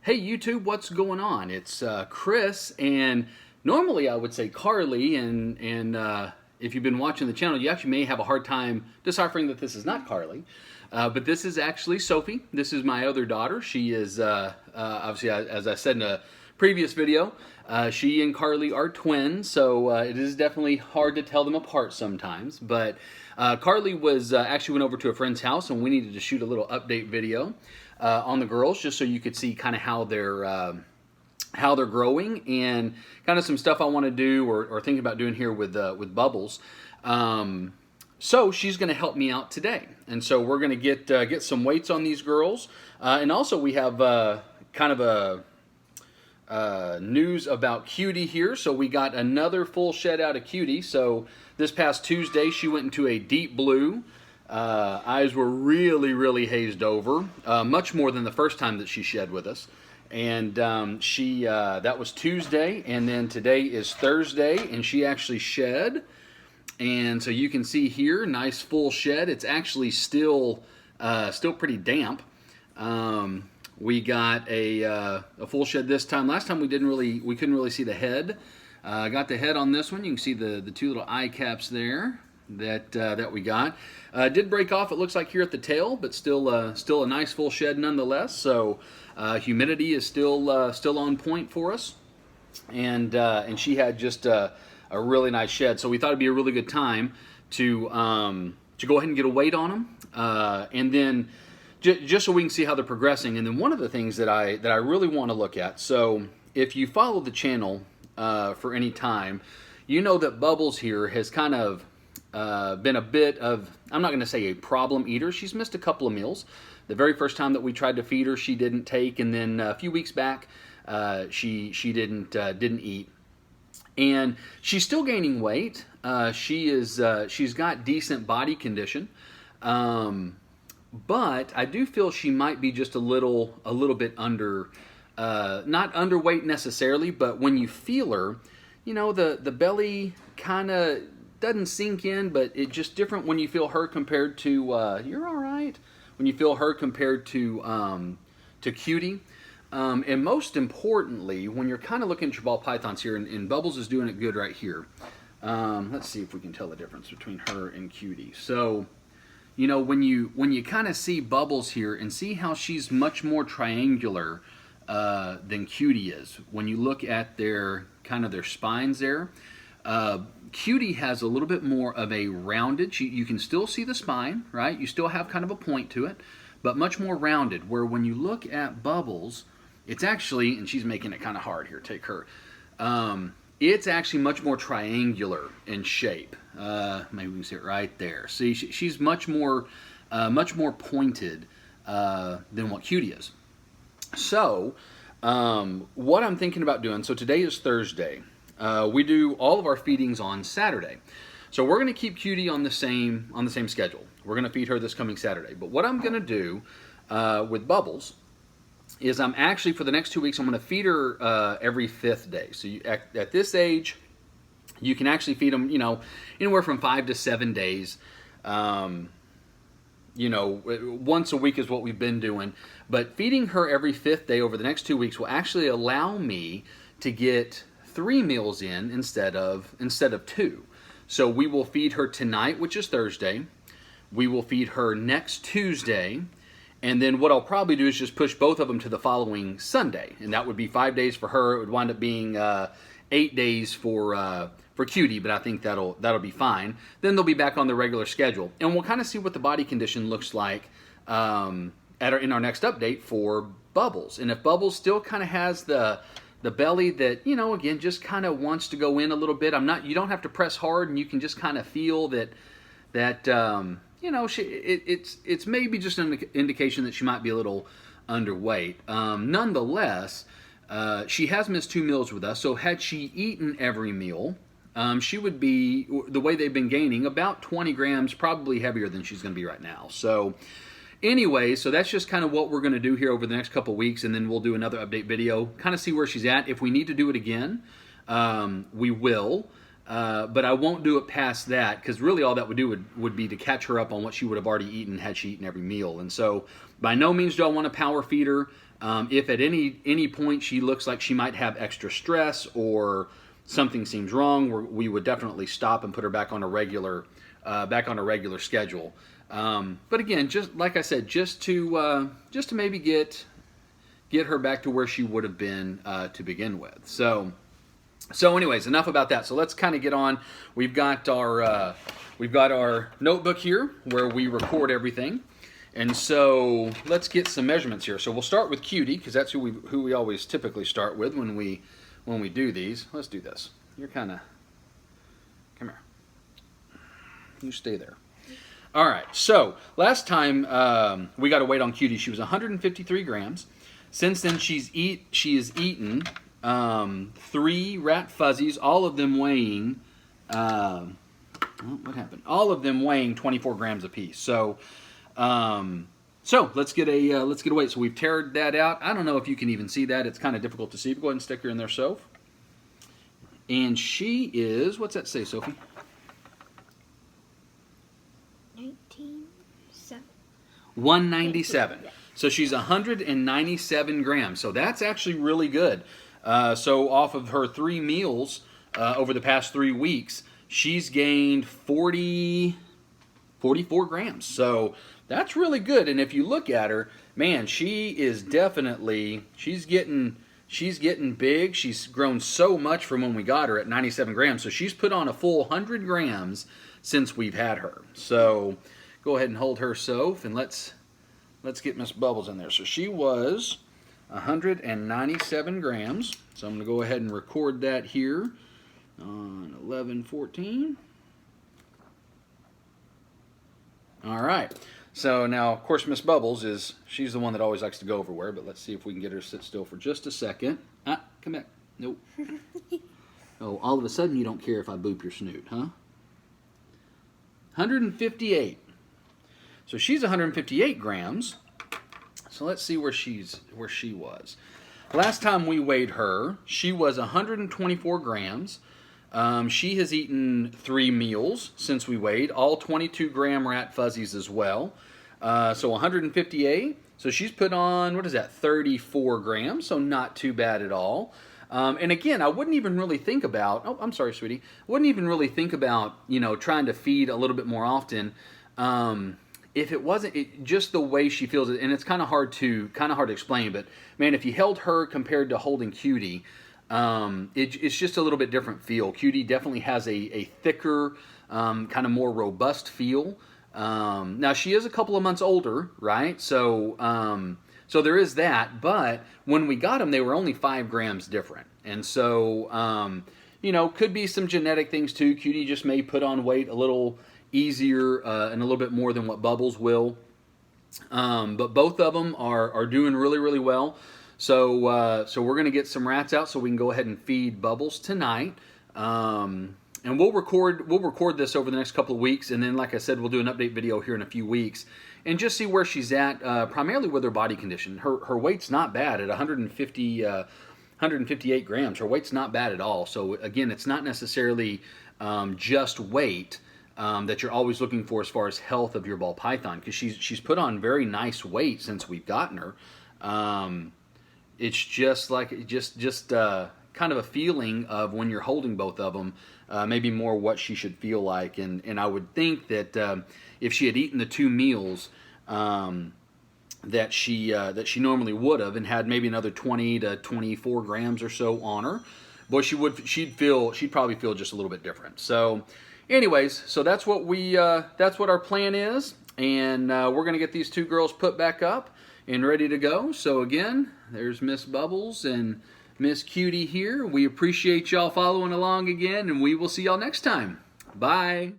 Hey YouTube, what's going on? It's Chris, and normally I would say Carly, and if you've been watching the channel, you actually may have a hard time deciphering that this is not Carly, but this is actually Sophie. This is my other daughter. She is obviously, as I said in a previous video, she and Carly are twins, so it is definitely hard to tell them apart sometimes. But Carly was actually went over to a friend's house, and we needed to shoot a little update video on the girls, just so you could see kind of how they're growing and kind of some stuff I want to do or thinking about doing here with Bubbles. So she's going to help me out today, and so we're going to get some weights on these girls, and also we have kind of a news about Cutie here. So we got another full shed out of Cutie. So this past Tuesday she went into a deep blue. Eyes were really hazed over, much more than the first time that she shed with us. And that was Tuesday, and then today is Thursday, and she actually shed. And so you can see here, nice full shed. It's actually still pretty damp. We got a full shed this time. Last time we couldn't really see the head. Got the head on this one. You can see the two little eye caps there that we got. Did break off, it looks like, here at the tail, but still a nice full shed nonetheless. So humidity is still on point for us, and she had just a really nice shed. So we thought it'd be a really good time to go ahead and get a weight on them, and then just so we can see how they're progressing. And then one of the things that I really want to look at. So if you follow the channel for any time, you know that Bubbles here has kind of been a bit of, I'm not going to say a problem eater. She's missed a couple of meals. The very first time that we tried to feed her, she didn't take, and then a few weeks back, she didn't eat, and she's still gaining weight. She's got decent body condition, but I do feel she might be just a little bit under, not underweight necessarily, but when you feel her, you know, the belly kind of doesn't sink in, but it's just different when you feel her compared to you're all right, when you feel her compared to Cutie, and most importantly, when you're kind of looking at your ball pythons here, and Bubbles is doing it good right here. Let's see if we can tell the difference between her and Cutie. So, you know, when you kind of see Bubbles here and see how she's much more triangular than Cutie is, when you look at their spines there. Cutie has a little bit more of a rounded, you can still see the spine, right? You still have kind of a point to it, but much more rounded, where when you look at Bubbles, it's actually, and she's making it kind of hard here, take her, it's actually much more triangular in shape. Maybe we can see it right there. See, she's much more pointed than what Cutie is. So, what I'm thinking about doing, so today is Thursday. We do all of our feedings on Saturday. So we're going to keep Cutie on the same schedule. We're going to feed her this coming Saturday. But what I'm going to do with Bubbles is I'm actually, for the next 2 weeks, I'm going to feed her every 5th day. So at this age, you can actually feed them, you know, anywhere from 5 to 7 days. You know, once a week is what we've been doing. But feeding her every 5th day over the next 2 weeks will actually allow me to get 3 meals in instead of 2. So we will feed her tonight, which is Thursday. We will feed her next Tuesday, and then what I'll probably do is just push both of them to the following Sunday, and that would be 5 days for her. It would wind up being 8 days for Cutie, but I think that'll be fine. Then they'll be back on the regular schedule, and we'll kind of see what the body condition looks like in our next update for Bubbles. And if Bubbles still kind of has the belly that, you know, again, just kind of wants to go in a little bit, you don't have to press hard, and you can just kind of feel that you know, it's maybe just an indication that she might be a little underweight. Nonetheless, she has missed 2 meals with us, so had she eaten every meal, she would be, the way they've been gaining, about 20 grams, probably heavier than she's going to be right now. So anyway, so that's just kind of what we're going to do here over the next couple weeks, and then we'll do another update video, kind of see where she's at. If we need to do it again, we will, but I won't do it past that, because really all that would do would be to catch her up on what she would have already eaten had she eaten every meal. And so by no means do I want to power feed her. If at any point she looks like she might have extra stress or something seems wrong, we would definitely stop and put her back on a regular schedule. But again, just like I said, just to maybe get her back to where she would have been to begin with. So anyways, enough about that. So let's kind of get on. We've got our notebook here where we record everything. And so let's get some measurements here. So we'll start with Cutie because that's who we always typically start with when we do these. Let's do this. You're kind of, come here. You stay there. All right. So last time we got a weight on Cutie, she was 153 grams. Since then she has eaten 3 rat fuzzies, all of them weighing. What happened? All of them weighing 24 grams apiece. So let's get a weight. So we've teared that out. I don't know if you can even see that. It's kind of difficult to see. But go ahead and stick her in there, Soph. And she is, what's that say, Sophie? 197. Yeah. So she's 197 grams. So that's actually really good. So off of her 3 meals over the past 3 weeks, she's gained 44 grams. So that's really good. And if you look at her, man, she is definitely, she's getting big. She's grown so much from when we got her at 97 grams. So she's put on a full 100 grams since we've had her. So go ahead and hold her, Soph, and let's get Miss Bubbles in there. So she was 197 grams. So I'm going to go ahead and record that here on 11/14. All right. So now, of course, Miss Bubbles she's the one that always likes to go everywhere, but let's see if we can get her to sit still for just a second. Come back. Nope. Oh, all of a sudden you don't care if I boop your snoot, huh? 158. So she's 158 grams. So let's see where she was. Last time we weighed her, she was 124 grams. She has eaten 3 meals since we weighed, all 22-gram rat fuzzies as well. So 158. So she's put on, what is that, 34 grams, so not too bad at all. And again, I wouldn't even really think about, oh, I'm sorry, sweetie. Wouldn't even really think about, trying to feed a little bit more often. If it wasn't just the way she feels it, and it's kind of hard to explain, but man, if you held her compared to holding Cutie, it's just a little bit different feel. Cutie definitely has a thicker, kind of more robust feel. Now she is a couple of months older, right? So there is that, but when we got them, they were only 5 grams different. And so, could be some genetic things too. Cutie just may put on weight a little easier and a little bit more than what Bubbles will. But both of them are doing really, really well. So we're going to get some rats out so we can go ahead and feed Bubbles tonight. And we'll record this over the next couple of weeks, and then, like I said, we'll do an update video here in a few weeks and just see where she's at, primarily with her body condition. Her weight's not bad at 158 grams. Her weight's not bad at all. So again, it's not necessarily just weight that you're always looking for as far as health of your ball python, because she's put on very nice weight since we've gotten her. It's just like kind of a feeling of when you're holding both of them, maybe more what she should feel like. And I would think that if she had eaten the 2 meals that she normally would have, and had maybe another 20 to 24 grams or so on her, boy, she'd probably feel just a little bit different. So anyways, so that's what our plan is, and we're gonna get these 2 girls put back up and ready to go. So again, there's Miss Bubbles and Miss Cutie here. We appreciate y'all following along again, and we will see y'all next time. Bye.